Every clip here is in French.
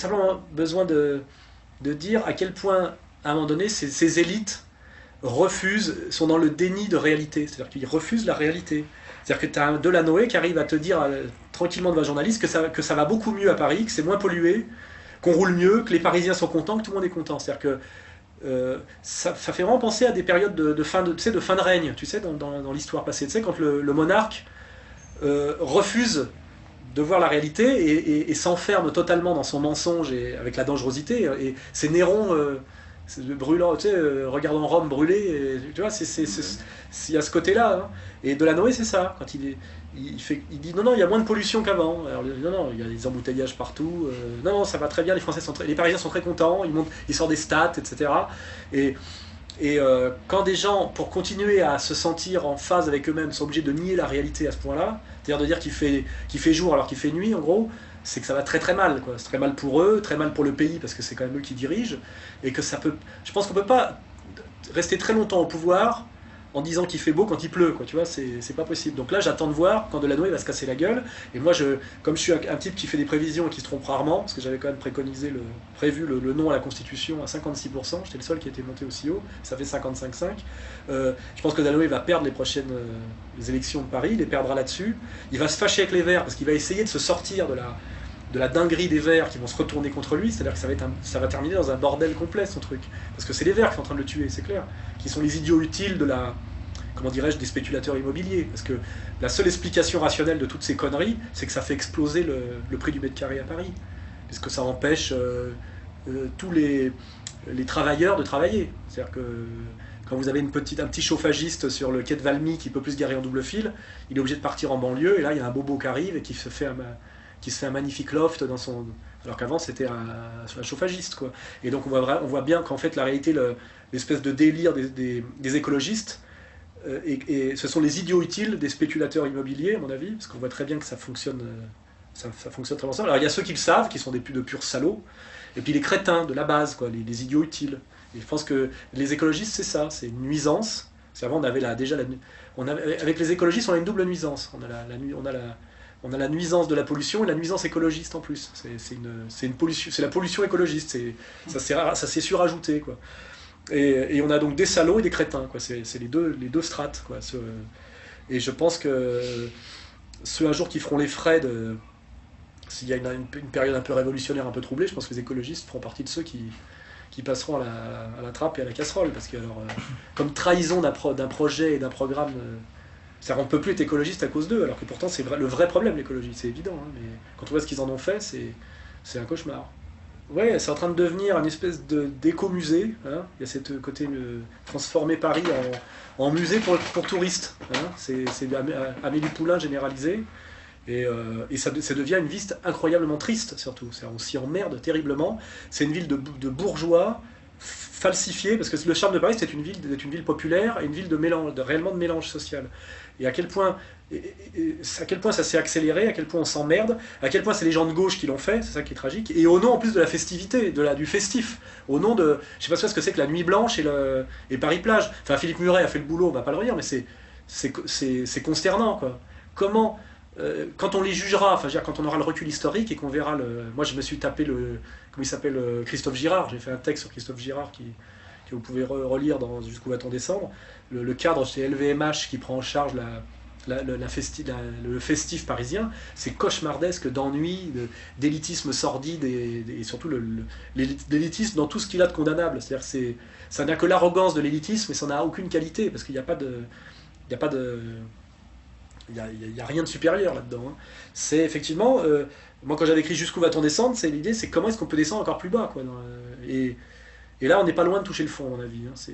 simplement besoin de dire à quel point, à un moment donné, ces élites sont dans le déni de réalité. C'est-à-dire qu'ils refusent la réalité. C'est-à-dire que tu as un Delanoë qui arrive à te dire tranquillement devant un journaliste que ça va beaucoup mieux à Paris, que c'est moins pollué, qu'on roule mieux, que les Parisiens sont contents, que tout le monde est content. C'est-à-dire que ça fait vraiment penser à des périodes de fin de règne, tu sais, dans l'histoire passée. Tu sais, quand le monarque refuse de voir la réalité et s'enferme totalement dans son mensonge et avec la dangerosité. Et c'est Néron brûlant, tu sais, regardant Rome brûler, tu vois, il y a ce côté-là. Hein. Et Delanoë, c'est ça. Quand il dit non, il y a moins de pollution qu'avant. Alors non, il y a des embouteillages partout. Non, ça va très bien. Les Parisiens sont très contents. Ils sortent des stats, etc. Quand des gens, pour continuer à se sentir en phase avec eux-mêmes, sont obligés de nier la réalité à ce point-là, c'est-à-dire de dire qu'il fait jour alors qu'il fait nuit, en gros, c'est que ça va très très mal, quoi. C'est très mal pour eux, très mal pour le pays, parce que c'est quand même eux qui dirigent, et que ça peut... Je pense qu'on peut pas rester très longtemps au pouvoir en disant qu'il fait beau quand il pleut, quoi, tu vois, c'est pas possible. Donc là, j'attends de voir quand Delanoë va se casser la gueule, et moi, comme je suis un type qui fait des prévisions et qui se trompe rarement, parce que j'avais quand même prévu le non à la Constitution à 56%, j'étais le seul qui était monté aussi haut, ça fait 55,5. Je pense que Delanoë va perdre les prochaines les élections de Paris, il les perdra là-dessus. Il va se fâcher avec les Verts, parce qu'il va essayer de se sortir de la dinguerie des Verts qui vont se retourner contre lui, c'est-à-dire que ça va terminer dans un bordel complet, son truc. Parce que c'est les Verts qui sont en train de le tuer, c'est clair. Qui sont les idiots utiles comment dirais-je, des spéculateurs immobiliers. Parce que la seule explication rationnelle de toutes ces conneries, c'est que ça fait exploser le prix du mètre carré à Paris. Parce que ça empêche tous les travailleurs de travailler. C'est-à-dire que quand vous avez un petit chauffagiste sur le quai de Valmy qui peut plus se garer en double fil, il est obligé de partir en banlieue, et là il y a un bobo qui arrive et qui se fait un magnifique loft dans son... Alors qu'avant c'était un chauffagiste, quoi. Et donc on voit bien qu'en fait la réalité, l'espèce de délire des écologistes, et ce sont les idiots utiles des spéculateurs immobiliers, à mon avis, parce qu'on voit très bien que ça fonctionne très bien ensemble. Alors il y a ceux qui le savent, qui sont de purs salauds, et puis les crétins de la base, quoi, les idiots utiles. Et je pense que les écologistes, c'est ça, c'est une nuisance. Avant, on avait avec les écologistes, on a une double nuisance. On a la nuisance de la pollution et la nuisance écologiste en plus. C'est la pollution écologiste. Ça s'est surajouté, quoi. Et on a donc des salauds et des crétins, quoi. C'est les deux strates, quoi. Et je pense que ceux un jour qui feront les frais s'il y a une période un peu révolutionnaire, un peu troublée, je pense que les écologistes feront partie de ceux qui passeront à la trappe et à la casserole. Parce que, alors, comme trahison d'un projet et d'un programme, on ne peut plus être écologiste à cause d'eux, alors que pourtant c'est le vrai problème, l'écologie, c'est évident. Hein, mais quand on voit ce qu'ils en ont fait, c'est un cauchemar. Ouais, c'est en train de devenir une espèce d'écomusée. Hein. Il y a cette côté transformer Paris en musée pour touristes. Hein. C'est Amélie Poulain généralisé. Et ça devient une ville incroyablement triste, surtout. On s'y emmerde terriblement. C'est une ville de bourgeois falsifiée, parce que le charme de Paris, c'est une ville populaire et une ville réellement de mélange social. Et à quel point ça s'est accéléré, à quel point on s'emmerde, à quel point c'est les gens de gauche qui l'ont fait, c'est ça qui est tragique, et au nom en plus de la festivité, du festif, au nom de... Je sais pas ce que c'est que la Nuit Blanche et Paris-Plage. Enfin, Philippe Muret a fait le boulot, on va pas le redire, mais c'est consternant, quoi. Comment... quand on les jugera, enfin, je veux dire, quand on aura le recul historique et qu'on verra Moi, je me suis tapé comment il s'appelle, Christophe Girard. J'ai fait un texte sur Christophe Girard que vous pouvez relire jusqu'au va-t-on descendre. Le cadre chez LVMH qui prend en charge le festif parisien, c'est cauchemardesque d'ennui, d'élitisme sordide et surtout l'élitisme dans tout ce qu'il a de condamnable. C'est-à-dire ça n'a que l'arrogance de l'élitisme, mais ça n'a aucune qualité parce qu'il n'y a pas de... Il n'y a rien de supérieur là-dedans. Hein. C'est effectivement, moi quand j'avais écrit Jusqu'où va-t-on descendre, l'idée c'est comment est-ce qu'on peut descendre encore plus bas, quoi. Et là on n'est pas loin de toucher le fond, à mon avis. Hein.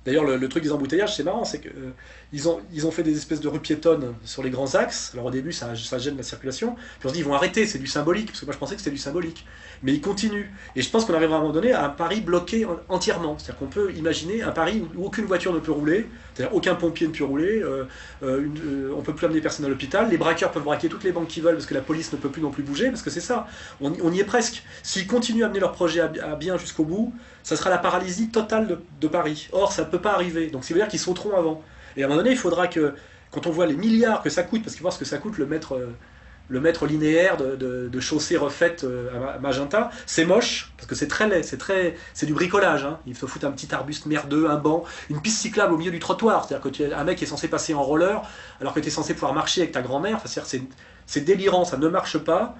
D'ailleurs le truc des embouteillages, c'est marrant, c'est qu'ils ont fait des espèces de rues piétonnes sur les grands axes. Alors au début ça gêne la circulation, puis on se dit ils vont arrêter, c'est du symbolique, parce que moi je pensais que c'était du symbolique. Mais ils continuent. Et je pense qu'on arrivera à un moment donné à un Paris bloqué entièrement. C'est-à-dire qu'on peut imaginer un Paris où aucune voiture ne peut rouler, c'est-à-dire aucun pompier ne peut rouler, on ne peut plus amener personne à l'hôpital, les braqueurs peuvent braquer toutes les banques qu'ils veulent parce que la police ne peut plus non plus bouger, parce que c'est ça, on y est presque. S'ils continuent à amener leur projet à bien jusqu'au bout, ça sera la paralysie totale de Paris. Or, ça ne peut pas arriver, donc ça veut dire qu'ils sauteront avant. Et à un moment donné, il faudra que, quand on voit les milliards que ça coûte, parce qu'il faut voir ce que ça coûte le mètre le mètre linéaire de chaussée refaite à magenta. C'est moche, parce que c'est très laid, c'est du bricolage. Hein. Il se fout un petit arbuste merdeux, un banc, une piste cyclable au milieu du trottoir. C'est-à-dire que un mec est censé passer en roller, alors que tu es censé pouvoir marcher avec ta grand-mère. Enfin, c'est délirant, ça ne marche pas.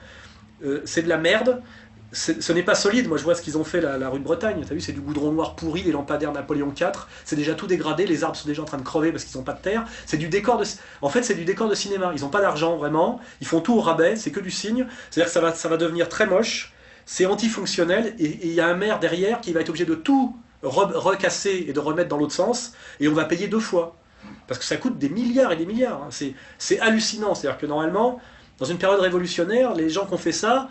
C'est de la merde. Ce n'est pas solide. Moi, je vois ce qu'ils ont fait la rue de Bretagne. T'as vu, c'est du goudron noir pourri, des lampadaires Napoléon IV. C'est déjà tout dégradé. Les arbres sont déjà en train de crever parce qu'ils n'ont pas de terre. C'est du décor en fait, c'est du décor de cinéma. Ils n'ont pas d'argent vraiment. Ils font tout au rabais. C'est que du signe. C'est-à-dire que ça va devenir très moche. C'est antifonctionnel. Et il y a un maire derrière qui va être obligé de tout recasser et de remettre dans l'autre sens. Et on va payer 2 fois. Parce que ça coûte des milliards et des milliards. Hein. C'est hallucinant. C'est-à-dire que normalement, dans une période révolutionnaire, les gens qui ont fait ça,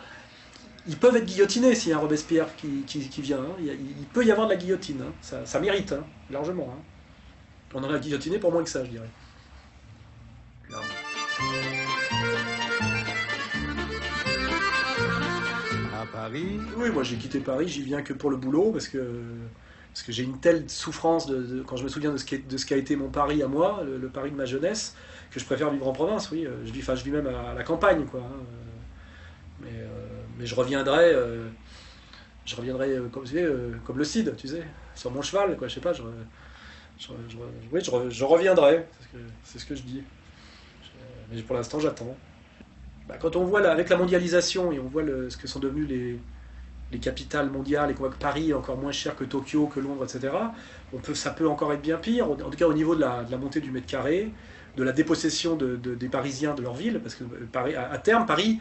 ils peuvent être guillotinés s'il y a un Robespierre qui vient. Hein. Il peut y avoir de la guillotine. Hein. Ça mérite, hein, largement. Hein. On en a guillotiné pour moins que ça, je dirais. À Paris. Oui, moi j'ai quitté Paris, j'y viens que pour le boulot, parce que j'ai une telle souffrance quand je me souviens de ce qu'a été mon Paris à moi, le Paris de ma jeunesse, que je préfère vivre en province, oui. Je vis même à la campagne, quoi. Hein. Mais je reviendrai, comme, comme le Cid, tu sais, sur mon cheval, quoi, je sais pas, oui, je reviendrai, c'est ce que je dis. Mais pour l'instant, j'attends. Bah, quand on voit, avec la mondialisation, et on voit ce que sont devenues les capitales mondiales, et qu'on voit que Paris est encore moins cher que Tokyo, que Londres, etc., ça peut encore être bien pire, en tout cas au niveau de la montée du mètre carré, de la dépossession des Parisiens de leur ville, parce que à terme, Paris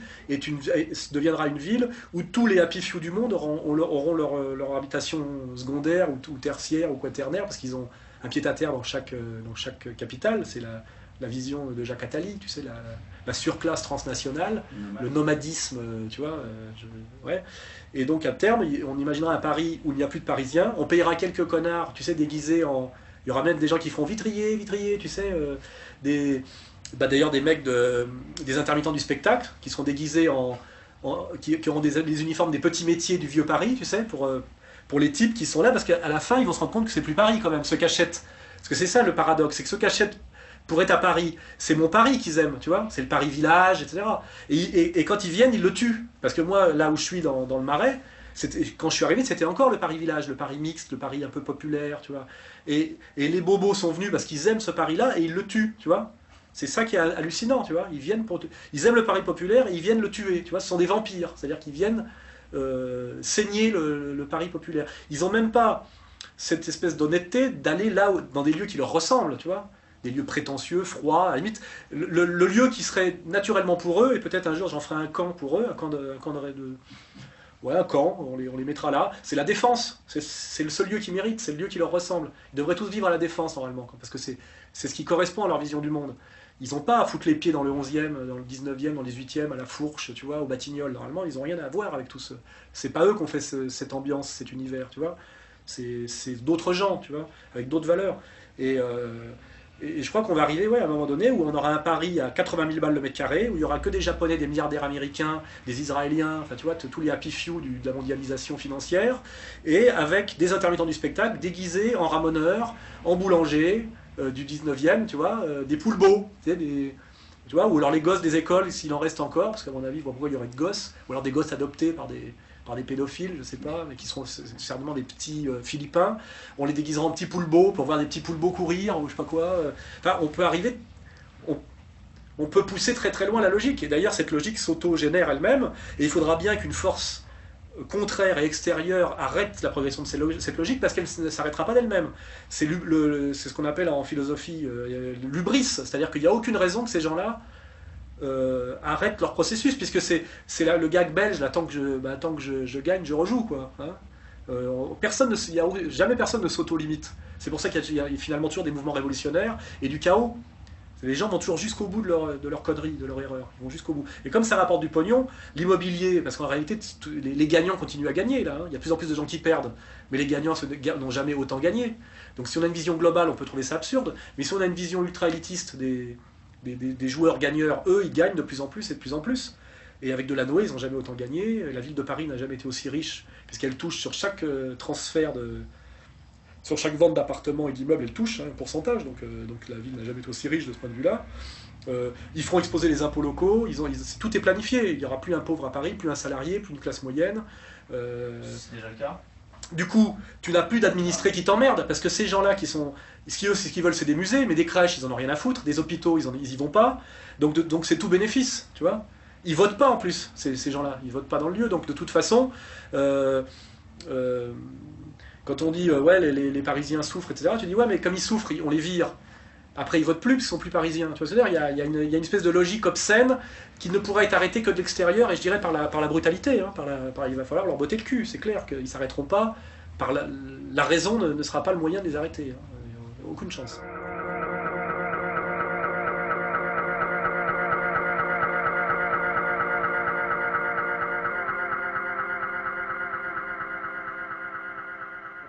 deviendra une ville où tous les happy few du monde auront leur habitation secondaire ou tertiaire ou quaternaire, parce qu'ils ont un pied-à-terre dans chaque capitale. C'est la vision de Jacques Attali, tu sais, la surclasse transnationale, le nomadisme, tu vois. Ouais. Et donc à terme, on imaginera un Paris où il n'y a plus de Parisiens, on payera quelques connards, tu sais, déguisés en... Il y aura même des gens qui feront vitrier, tu sais, d'ailleurs des mecs des intermittents du spectacle qui seront déguisés qui auront des uniformes des petits métiers du vieux Paris, tu sais, pour les types qui sont là, parce qu'à la fin ils vont se rendre compte que c'est plus Paris quand même, ceux qui achètent. Parce que c'est ça le paradoxe, c'est que ceux qui achètent pour être à Paris, c'est mon Paris qu'ils aiment, tu vois, c'est le Paris village, etc. Et quand ils viennent, ils le tuent. Parce que moi, là où je suis dans le Marais, quand je suis arrivé, c'était encore le Paris village, le Paris mixte, le Paris un peu populaire, tu vois. Et les bobos sont venus parce qu'ils aiment ce Paris-là et ils le tuent, tu vois. C'est ça qui est hallucinant, tu vois. Ils aiment le Paris populaire et ils viennent le tuer, tu vois. Ce sont des vampires, c'est-à-dire qu'ils viennent saigner le Paris populaire. Ils n'ont même pas cette espèce d'honnêteté d'aller là, dans des lieux qui leur ressemblent, tu vois. Des lieux prétentieux, froids, à la limite. Le lieu qui serait naturellement pour eux, et peut-être un jour j'en ferai un camp pour eux, un camp de ouais, un camp, on les mettra là. C'est la Défense. C'est le seul lieu qui mérite, c'est le lieu qui leur ressemble. Ils devraient tous vivre à la Défense, normalement, parce que c'est ce qui correspond à leur vision du monde. Ils n'ont pas à foutre les pieds dans le 11e, dans le 19e, dans le 18e, à la Fourche, tu vois, au Batignolles. Normalement, ils n'ont rien à voir avec tout ça. C'est pas eux qui ont fait cette ambiance, cet univers, tu vois. C'est d'autres gens, tu vois, avec d'autres valeurs. Et je crois qu'on va arriver, ouais, à un moment donné où on aura un Paris à 80 000 balles le mètre carré, où il y aura que des Japonais, des milliardaires américains, des Israéliens, enfin tu vois, tous les happy few de la mondialisation financière, et avec des intermittents du spectacle déguisés en ramoneurs, en boulangers du 19e, tu vois, des poulbeaux, tu vois, ou alors les gosses des écoles, s'il en reste encore, parce qu'à mon avis, pourquoi il y aurait de gosses, ou alors des gosses adoptés par des pédophiles, je sais pas, mais qui seront certainement des petits Philippins. On les déguisera en petits poulbeaux pour voir des petits poulbeaux courir, ou je sais pas quoi. Enfin, on peut arriver... On peut pousser très très loin la logique. Et d'ailleurs, cette logique s'auto-génère elle-même, et il faudra bien qu'une force contraire et extérieure arrête la progression de cette logique, parce qu'elle ne s'arrêtera pas d'elle-même. C'est ce qu'on appelle en philosophie l'hubris, c'est-à-dire qu'il n'y a aucune raison que ces gens-là arrêtent leur processus, puisque c'est le gag belge, là, tant que je gagne, je rejoue, quoi. Hein. Jamais personne ne s'auto-limite. C'est pour ça qu'il y a finalement toujours des mouvements révolutionnaires et du chaos. Les gens vont toujours jusqu'au bout de leur connerie, de leur erreur. Ils vont jusqu'au bout. Et comme ça rapporte du pognon, l'immobilier, parce qu'en réalité, les gagnants continuent à gagner, là. Hein. Il y a de plus en plus de gens qui perdent, mais les gagnants n'ont jamais autant gagné. Donc si on a une vision globale, on peut trouver ça absurde, mais si on a une vision ultra-élitiste des joueurs gagneurs, eux, ils gagnent de plus en plus et de plus en plus. Et avec Delanoë, ils n'ont jamais autant gagné. La ville de Paris n'a jamais été aussi riche, puisqu'elle touche sur chaque transfert sur chaque vente d'appartements et d'immeubles, elle touche un pourcentage. Donc la ville n'a jamais été aussi riche de ce point de vue-là. Ils feront exploser les impôts locaux, tout est planifié. Il n'y aura plus un pauvre à Paris, plus un salarié, plus une classe moyenne. C'est déjà le cas. Du coup, tu n'as plus d'administrés qui t'emmerdent, parce que ces gens-là ce qu'ils veulent, c'est des musées, mais des crèches, ils en ont rien à foutre, des hôpitaux, ils y vont pas. Donc c'est tout bénéfice, tu vois. Ils votent pas en plus, ces gens-là, ils votent pas dans le lieu. Donc de toute façon, euh, euh, quand on dit ouais, les Parisiens souffrent, etc., tu dis ouais, mais comme ils souffrent, on les vire. Après, ils votent plus parce qu'ils sont plus parisiens. Tu vois ce que je veux dire, il y a une espèce de logique obscène qui ne pourra être arrêtée que de l'extérieur, et je dirais par la brutalité. Hein, il va falloir leur botter le cul, c'est clair qu'ils ne s'arrêteront pas. La raison ne sera pas le moyen de les arrêter. Hein, aucune chance.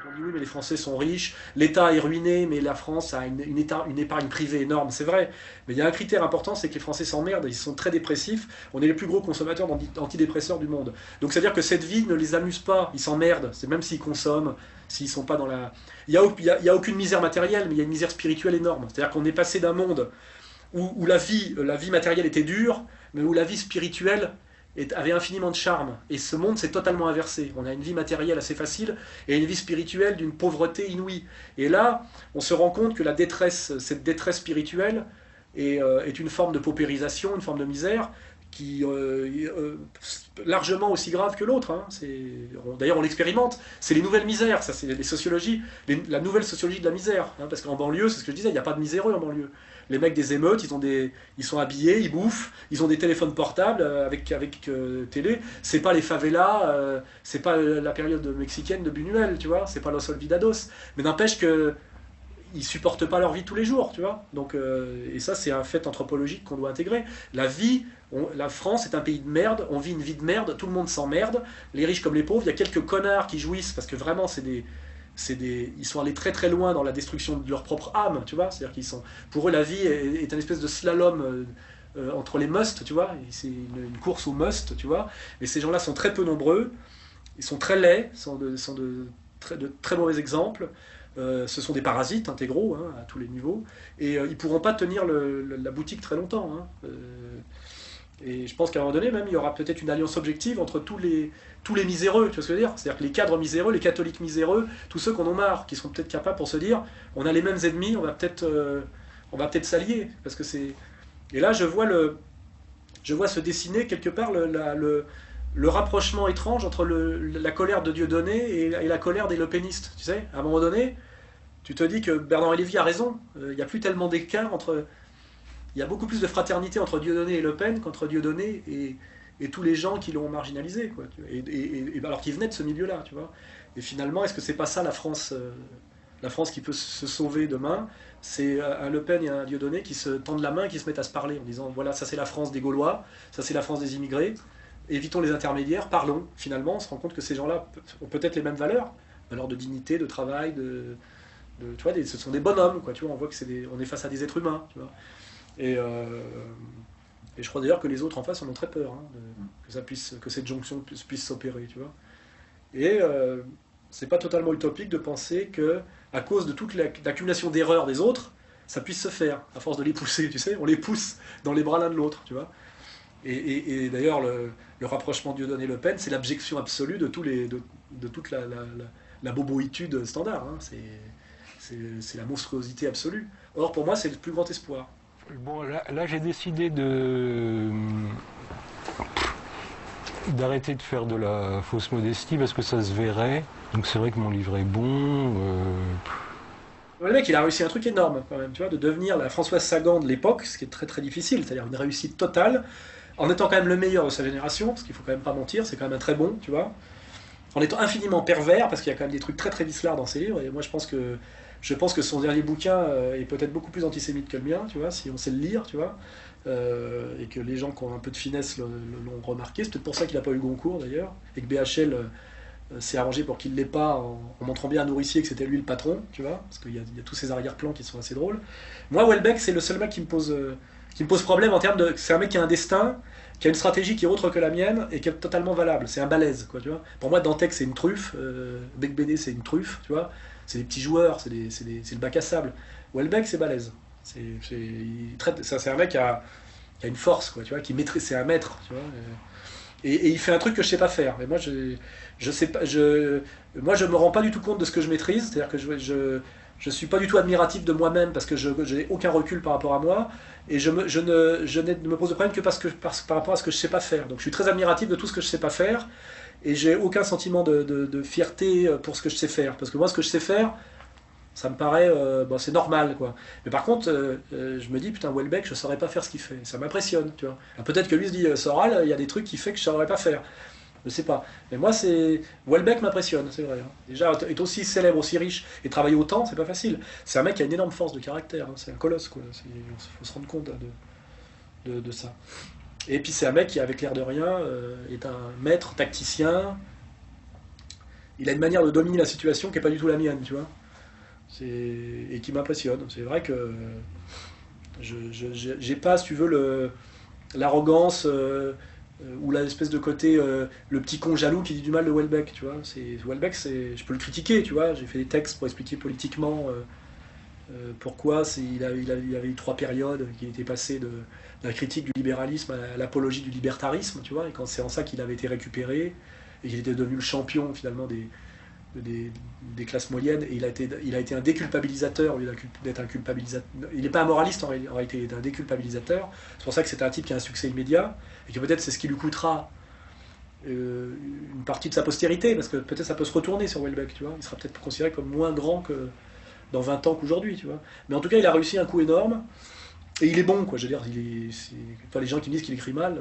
On dit oui, mais les Français sont riches, l'État est ruiné, mais la France a une épargne privée énorme, c'est vrai. Mais il y a un critère important, c'est que les Français s'emmerdent, ils sont très dépressifs. On est les plus gros consommateurs d'antidépresseurs du monde. Donc c'est-à-dire que cette vie ne les amuse pas, ils s'emmerdent, c'est même s'ils consomment, s'ils sont pas dans la... Il y a aucune misère matérielle, mais il y a une misère spirituelle énorme. C'est-à-dire qu'on est passé d'un monde où la vie matérielle était dure, mais où la vie spirituelle avait infiniment de charme. Et ce monde s'est totalement inversé. On a une vie matérielle assez facile et une vie spirituelle d'une pauvreté inouïe. Et là, on se rend compte que cette détresse spirituelle est une forme de paupérisation, une forme de misère qui largement aussi grave que l'autre. Hein. D'ailleurs, on l'expérimente. C'est les nouvelles misères, ça, c'est les sociologies, la nouvelle sociologie de la misère. Hein, parce qu'en banlieue, c'est ce que je disais, il n'y a pas de miséreux en banlieue. Les mecs des émeutes, ils sont habillés, ils bouffent, ils ont des téléphones portables avec télé. C'est pas les favelas, c'est pas la période mexicaine de Buñuel, tu vois. C'est pas Los Olvidados. Mais n'empêche que ils supportent pas leur vie tous les jours, tu vois. Donc, et ça, c'est un fait anthropologique qu'on doit intégrer. La France est un pays de merde, on vit une vie de merde, tout le monde s'emmerde, les riches comme les pauvres, il y a quelques connards qui jouissent, parce que vraiment, ils sont allés très très loin dans la destruction de leur propre âme, tu vois. C'est-à-dire pour eux, la vie est une espèce de slalom entre les musts, tu vois. C'est une course au must, tu vois. Mais ces gens-là sont très peu nombreux, ils sont très laids, sont de très mauvais exemples. Ce sont des parasites intégraux hein, à tous les niveaux, et ils ne pourront pas tenir la boutique très longtemps. Hein. Et je pense qu'à un moment donné, même, il y aura peut-être une alliance objective entre tous les miséreux, tu vois ce que je veux dire. C'est-à-dire que les cadres miséreux, les catholiques miséreux, tous ceux qu'on en a marre, qui sont peut-être capables pour se dire, on a les mêmes ennemis, on va peut-être s'allier, parce que c'est... Et là, je vois se dessiner quelque part le rapprochement étrange entre la colère de Dieudonné et la colère des lepénistes. Tu sais, à un moment donné, tu te dis que Bernard Lévy a raison. Il n'y a plus tellement d'écart entre... Il y a beaucoup plus de fraternité entre Dieudonné et Le Pen qu'entre Dieudonné et tous les gens qui l'ont marginalisé, quoi. Alors qu'ils venaient de ce milieu-là, tu vois. Et finalement, est-ce que c'est pas ça la France qui peut se sauver demain? C'est un Le Pen et un Dieudonné qui se tendent la main, qui se mettent à se parler en disant voilà, ça c'est la France des Gaulois, ça c'est la France des immigrés. Évitons les intermédiaires, parlons. Finalement, on se rend compte que ces gens-là ont peut-être les mêmes valeurs de dignité, de travail, tu vois, ce sont des bonhommes, quoi. Tu vois, on voit que on est face à des êtres humains, tu vois. Et je crois d'ailleurs que les autres en face en ont très peur, hein, que cette jonction puisse s'opérer, tu vois. Et c'est pas totalement utopique de penser que, à cause de toute l'accumulation d'erreurs des autres, ça puisse se faire, à force de les pousser, tu sais, on les pousse dans les bras l'un de l'autre, tu vois. Et d'ailleurs, le rapprochement Dieudonné Le Pen, c'est l'abjection absolue de toute la boboïtude standard. Hein. C'est la monstruosité absolue. Or, pour moi, c'est le plus grand espoir. Bon, là j'ai décidé d'arrêter de faire de la fausse modestie parce que ça se verrait. Donc c'est vrai que mon livre est bon. Le mec, il a réussi un truc énorme quand même, tu vois, de devenir la Françoise Sagan de l'époque, ce qui est très très difficile, c'est-à-dire une réussite totale, en étant quand même le meilleur de sa génération, parce qu'il faut quand même pas mentir, c'est quand même un très bon, tu vois, en étant infiniment pervers, parce qu'il y a quand même des trucs très très vicelards dans ses livres, et moi je pense que son dernier bouquin est peut-être beaucoup plus antisémite que le mien, tu vois, si on sait le lire, tu vois, et que les gens qui ont un peu de finesse l'ont remarqué. C'est peut-être pour ça qu'il n'a pas eu le Goncourt d'ailleurs, et que BHL s'est arrangé pour qu'il ne l'ait pas en montrant bien à Nourricier que c'était lui le patron, tu vois, parce qu'il y a tous ces arrière-plans qui sont assez drôles. Moi, Houellebecq, c'est le seul mec qui me pose problème en termes de... C'est un mec qui a un destin, qui a une stratégie qui est autre que la mienne et qui est totalement valable. C'est un balèze, quoi, tu vois. Pour moi, Dantec, c'est une truffe, Bec BD, c'est une truffe, tu vois. C'est des petits joueurs, c'est le bac à sable. Houellebecq, c'est balèze. C'est un mec qui a une force, quoi, tu vois, qui maîtrise, c'est un maître, tu vois. Et il fait un truc que je sais pas faire. Et moi, je sais pas, moi, je me rends pas du tout compte de ce que je maîtrise. C'est-à-dire que je suis pas du tout admiratif de moi-même parce que je n'ai aucun recul par rapport à moi. Et je ne me pose de problème que par rapport à ce que je sais pas faire. Donc, je suis très admiratif de tout ce que je sais pas faire. Et j'ai aucun sentiment de fierté pour ce que je sais faire. Parce que moi, ce que je sais faire, ça me paraît, bon, c'est normal, quoi. Mais par contre, je me dis, putain, Houellebecq, je saurais pas faire ce qu'il fait. Ça m'impressionne, tu vois. Alors, peut-être que lui se dit, Soral, il y a des trucs qu'il fait que je saurais pas faire. Je sais pas. Mais moi, Houellebecq m'impressionne, c'est vrai, hein. Déjà, être aussi célèbre, aussi riche et travailler autant, c'est pas facile. C'est un mec qui a une énorme force de caractère, hein. C'est un colosse, quoi. Il faut se rendre compte, hein, de ça. Et puis, c'est un mec qui, avec l'air de rien, est un maître tacticien. Il a une manière de dominer la situation qui est pas du tout la mienne, tu vois. Et qui m'impressionne. C'est vrai que j'ai pas, si tu veux, l'arrogance ou l'espèce de côté, le petit con jaloux qui dit du mal de Houellebecq, tu vois. Houellebecq, je peux le critiquer, tu vois. J'ai fait des textes pour expliquer politiquement pourquoi il y avait eu 3 périodes, qu'il était passé de la critique du libéralisme à l'apologie du libertarisme, tu vois. Et quand c'est en ça qu'il avait été récupéré et qu'il était devenu le champion finalement des classes moyennes, et il a été un déculpabilisateur au lieu d'être un culpabilisateur. Il n'est pas un moraliste en réalité, il est un déculpabilisateur. C'est pour ça que c'est un type qui a un succès immédiat, et que peut-être c'est ce qui lui coûtera une partie de sa postérité, parce que peut-être ça peut se retourner sur Houellebecq, tu vois. Il sera peut-être considéré comme moins grand que dans 20 ans qu'aujourd'hui, tu vois. Mais en tout cas, il a réussi un coup énorme, et il est bon, quoi. Je veux dire, enfin, les gens qui me disent qu'il écrit mal,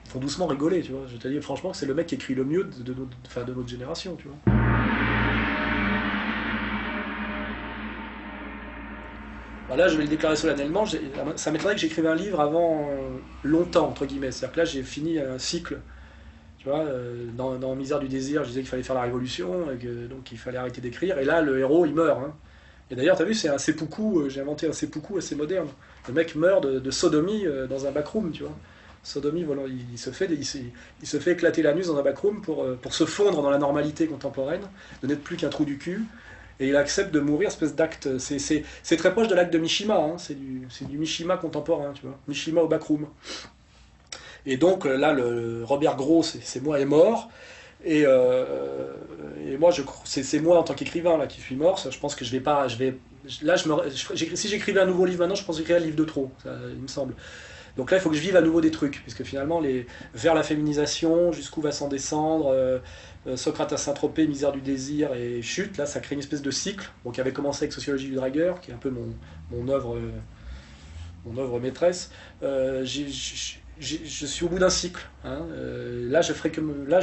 font doucement rigoler, tu vois. Je te dis franchement que c'est le mec qui écrit le mieux de notre génération, tu vois. Là, je vais le déclarer solennellement. Ça m'étonnerait que j'écrive un livre avant longtemps, entre guillemets. C'est-à-dire que là, j'ai fini un cycle. Tu vois, dans Misère du désir, je disais qu'il fallait faire la révolution, et que, donc il fallait arrêter d'écrire. Et là, le héros, il meurt, hein. Et d'ailleurs, tu as vu, c'est un seppuku, j'ai inventé un seppuku assez moderne. Le mec meurt de sodomie dans un backroom, tu vois. Sodomie, voilà, il se fait éclater l'anus dans un backroom pour se fondre dans la normalité contemporaine, de n'être plus qu'un trou du cul. Et il accepte de mourir, espèce d'acte. C'est très proche de l'acte de Mishima, hein. C'est du Mishima contemporain, tu vois. Mishima au backroom. Et donc là, le Robert Gros, c'est moi, est mort. Et moi, c'est moi en tant qu'écrivain là qui suis mort. Ça, je pense que je vais pas. Si j'écrivais un nouveau livre maintenant, je pense que j'écrirais un livre de trop, ça, il me semble. Donc là, il faut que je vive à nouveau des trucs, puisque finalement, vers la féminisation, jusqu'où va s'en descendre, Socrate à Saint-Tropez, Misère du désir et Chute, là, ça crée une espèce de cycle, bon, qui avait commencé avec Sociologie du dragueur, qui est un peu mon œuvre maîtresse. Je suis au bout d'un cycle, hein. Là, je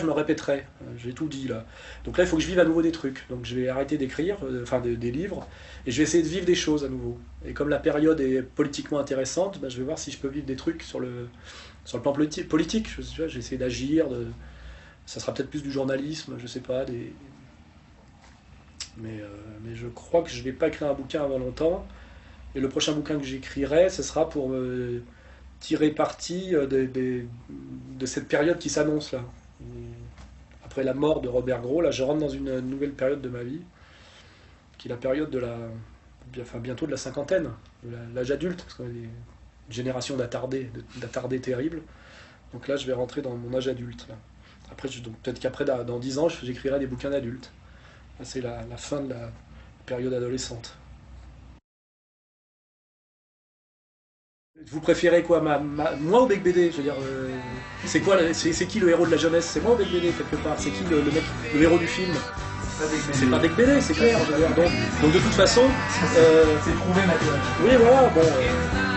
me répéterai, j'ai tout dit là. Donc là, il faut que je vive à nouveau des trucs. Donc je vais arrêter d'écrire, des livres, et je vais essayer de vivre des choses à nouveau. Et comme la période est politiquement intéressante, je vais voir si je peux vivre des trucs sur le plan politique. Je vais essayer d'agir, ça sera peut-être plus du journalisme, je sais pas. Mais je crois que je vais pas écrire un bouquin avant longtemps. Et le prochain bouquin que j'écrirai, ce sera pour tirer parti de cette période qui s'annonce là. Après la mort de Robert Gros, là je rentre dans une nouvelle période de ma vie, qui est la période bientôt de la cinquantaine, de l'âge adulte, parce qu'on a une génération d'attardés terribles. Donc là je vais rentrer dans mon âge adulte. Là. Après, donc peut-être qu'après, dans 10 ans, j'écrirai des bouquins d'adultes. C'est la fin de la période adolescente. Vous préférez quoi, moi ou Bec BD? Je veux dire, c'est qui le héros de la jeunesse? C'est moi ou Bec BD quelque part? C'est qui le mec, le héros du film? C'est pas Bec BD, c'est clair. Je veux dire, donc de toute façon, c'est prouvé mathématiquement. Oui, voilà. Bon.